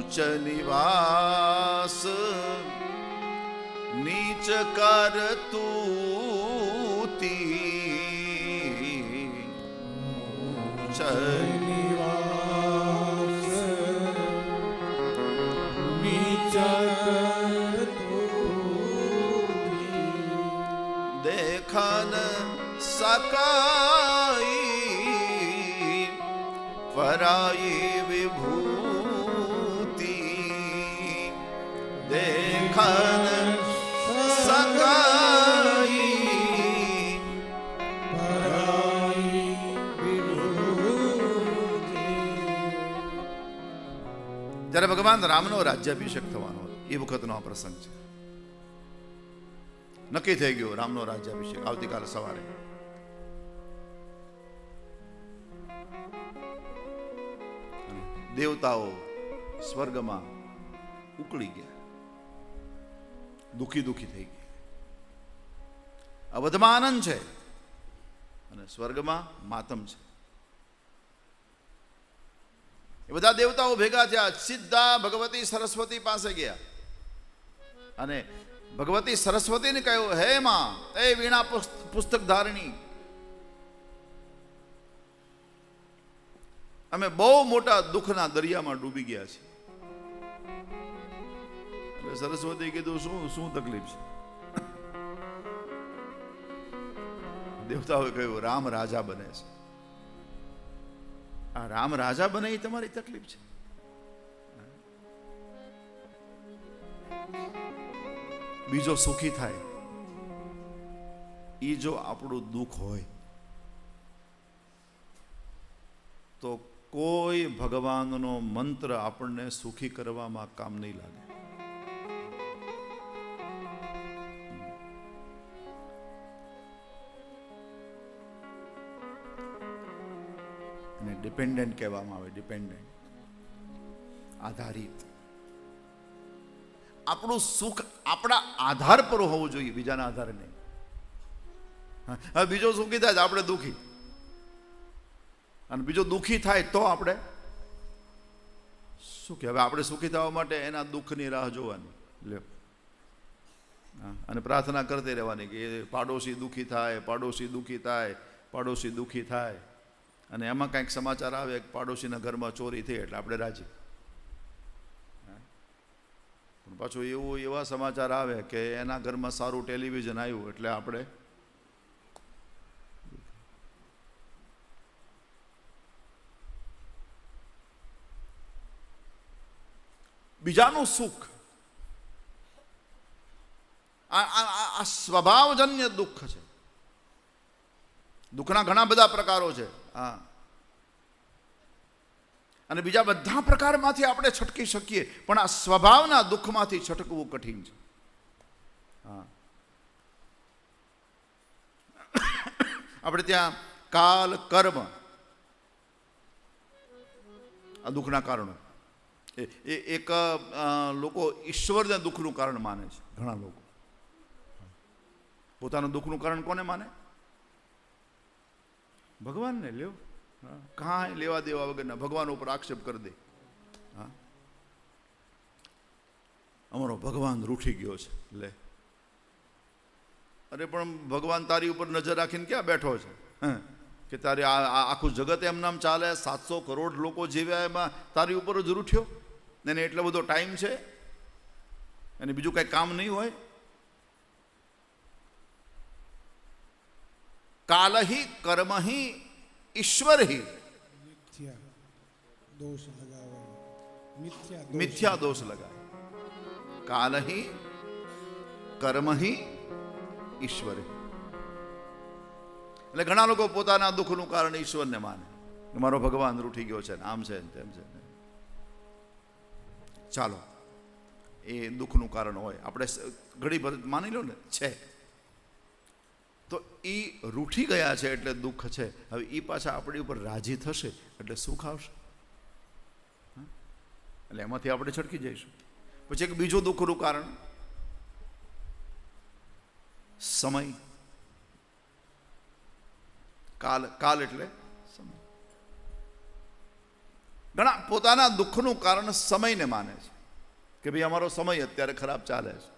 ઉચ્ચ નિવાસ નીચ કરતૂતી ઉચ્ચ નિવાસ નીચ કરતૂતી દેખન સકાઈ પરાઈ વિભૂતિ દેખન સકાઈ પરાઈ વિભૂતિ. જ્યારે ભગવાન રામનો રાજ્યાભિષેક થવાનો એ વખતનો આ પ્રસંગ છે. નક્કી થઈ ગયો રામનો રાજ્યાભિષેક આવતીકાલે સવારે. દેવતાઓ સ્વર્ગમાં ઉકળી ગયા, દુખી દુખી થઈ ગયા. અવધમાં આનંદ છે અને સ્વર્ગમાં માતમ છે. એ બધા દેવતાઓ ભેગા થયા, સીધા ભગવતી સરસ્વતી પાસે ગયા અને ભગવતી સરસ્વતીને કહ્યું, હે માં, એ વીણા પુસ્તક ધારણી, અમે બહુ મોટા દુઃખના દરિયામાં ડૂબી ગયા છીએ. એટલે સરસ્વતી કીધું, શું તકલીફ છે? દેવતાઓએ કહ્યું, રામ રાજા બને છે. આ રામ રાજા બને એ તમારી તકલીફ છે? બીજો સુખી થાય એ જો આપણું દુઃખ હોય તો કોઈ ભગવાનનો મંત્ર આપણને સુખી કરવામાં કામ નહીં લાગે. અને ડિપેન્ડન્ટ કહેવામાં આવે, ડિપેન્ડન્ટ, આધારિત. આપણું સુખ આપણા આધાર પર હોવું જોઈએ, બીજાના આધારે નહીં. હવે બીજો સુખી થાય તો આપણે દુઃખી, અને બીજો દુઃખી થાય તો આપણે સુખી. હવે આપણે સુખી થવા માટે એના દુઃખની રાહ જોવાની લ્યો, અને પ્રાર્થના કરતી રહેવાની કે પાડોશી દુઃખી થાય, પાડોશી દુઃખી થાય, પાડોશી દુઃખી થાય. અને એમાં કંઈક સમાચાર આવે કે પાડોશીના ઘરમાં ચોરી થઈ એટલે આપણે રાજી. પણ પાછું એવા સમાચાર આવે કે એના ઘરમાં સારું ટેલિવિઝન આવ્યું એટલે આપણે બીજાનું સુખ, આ સ્વભાવજન્ય દુઃખ છે. દુઃખના ઘણા બધા પ્રકારો છે. હા, અને બીજા બધા પ્રકારમાંથી આપણે છટકી શકીએ, પણ આ સ્વભાવના દુઃખમાંથી છટકવું કઠિન છે. હા, આપણે ત્યાં કાલ, કર્મ, આ દુઃખના કારણો. એક લોકો ઈશ્વરને દુઃખનું કારણ માને છે. ઘણા લોકો પોતાનું દુઃખનું કારણ કોને માને? ભગવાનને. લ્યો, કાંઈ લેવા દેવા વગરના ભગવાન ઉપર આક્ષેપ કરી દે. હા, અમારો ભગવાન રૂઠી ગયો છે. લે, અરે પણ ભગવાન તારી ઉપર નજર રાખીને ક્યાં બેઠો છે? કે તારે આખું જગત એમ નામ ચાલે, 700 કરોડ લોકો જીવ્યા, એમાં તારી ઉપર જ રૂઠ્યો? એને એટલો બધો ટાઈમ છે? અને બીજું કઈ કામ નહીં હોય? કાલહિ કર્મહિ ઈશ્વરહિ મિથ્યા દોષ લગાવે. કાલહિ કર્મહિ ઈશ્વર. એટલે ઘણા લોકો પોતાના દુઃખનું કારણ ઈશ્વરને માને કે મારો ભગવાન રૂઠી ગયો છે, આમ છે તેમ છે. ચાલો, એ દુઃખનું કારણ હોય, આપણે ઘડી ભર માની લો ને છે, તો એ રૂઠી ગયા છે એટલે દુઃખ છે. હવે એ પાછા આપણી ઉપર રાજી થશે એટલે સુખ આવશે. એટલે એમાંથી આપણે છટકી જઈશું. પછી એક બીજું દુઃખનું કારણ સમય. કાલ એટલે સમય. ઘણા પોતાના દુઃખનું કારણ સમયને માને છે કે ભાઈ અમારો સમય અત્યારે ખરાબ ચાલે છે.